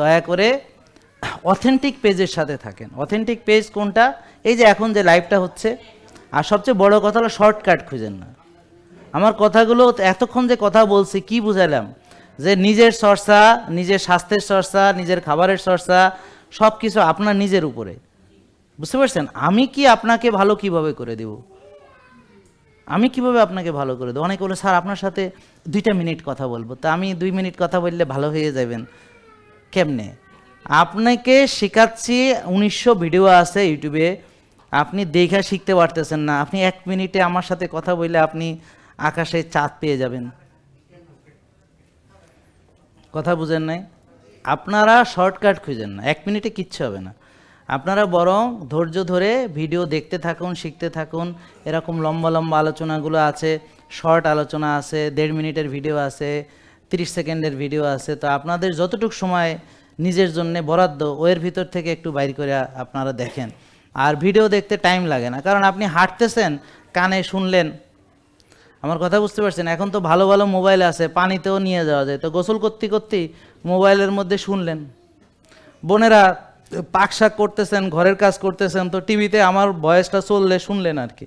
দয়া করে অথেন্টিক পেজের সাথে থাকেন। অথেন্টিক পেজ কোনটা? এই যে এখন যে লাইভটা হচ্ছে। আর সবচেয়ে বড় কথা হলো শর্টকাট খুঁজেন না। আমার কথাগুলো এতক্ষণ যে কথা বলছি কি বুঝালাম, যে নিজের চর্চা, নিজের স্বাস্থ্যের চর্চা, নিজের খাবারের চর্চা, সব কিছু আপনার নিজের উপরে। বুঝতে পারছেন? আমি কি আপনাকে ভালো কিভাবে করে দেব? আমি কিভাবে আপনাকে ভালো করে দেবো? অনেকে বলে স্যার আপনার সাথে 2 মিনিট কথা বলবো। তা আমি 2 মিনিট কথা বললে ভালো হয়ে যাবেন কেমনে? আপনাকে শেখাচ্ছি, 1900 ভিডিও আছে ইউটিউবে, আপনি দেখে শিখতে পারতেছেন না। আপনি 1 মিনিটে আমার সাথে কথা বললে আপনি আকাশে চাঁদ পেয়ে যাবেন। কথা বুঝেন নাই? আপনারা শর্টকাট খুঁজেন না, 1 মিনিটে কিচ্ছু হবে না। আপনারা বরং ধৈর্য ধরে ভিডিও দেখতে থাকুন, শিখতে থাকুন। এরকম লম্বা লম্বা আলোচনাগুলো আছে, শর্ট আলোচনা আছে, 1.5 মিনিটের ভিডিও আছে, 30 সেকেন্ডের ভিডিও আছে। তো আপনাদের যতটুকু সময় নিজের জন্য বরাদ্দ, ওর ভিতর থেকে একটু বাইর করে আপনারা দেখেন। আর ভিডিও দেখতে টাইম লাগে না, কারণ আপনি হাঁটতেছেন, কানে শুনলেন। আমার কথা বুঝতে পারছেন? এখন তো ভালো ভালো মোবাইল আছে, পানিতেও নিয়ে যাওয়া যায়। তো গোসল করতে করতেই মোবাইলের মধ্যে শুনলেন। বোনেরা পাক শাক করতেছেন, ঘরের কাজ করতেছেন, তো টিভিতে আমার ভয়েসটা চললে শুনলেন আর কি।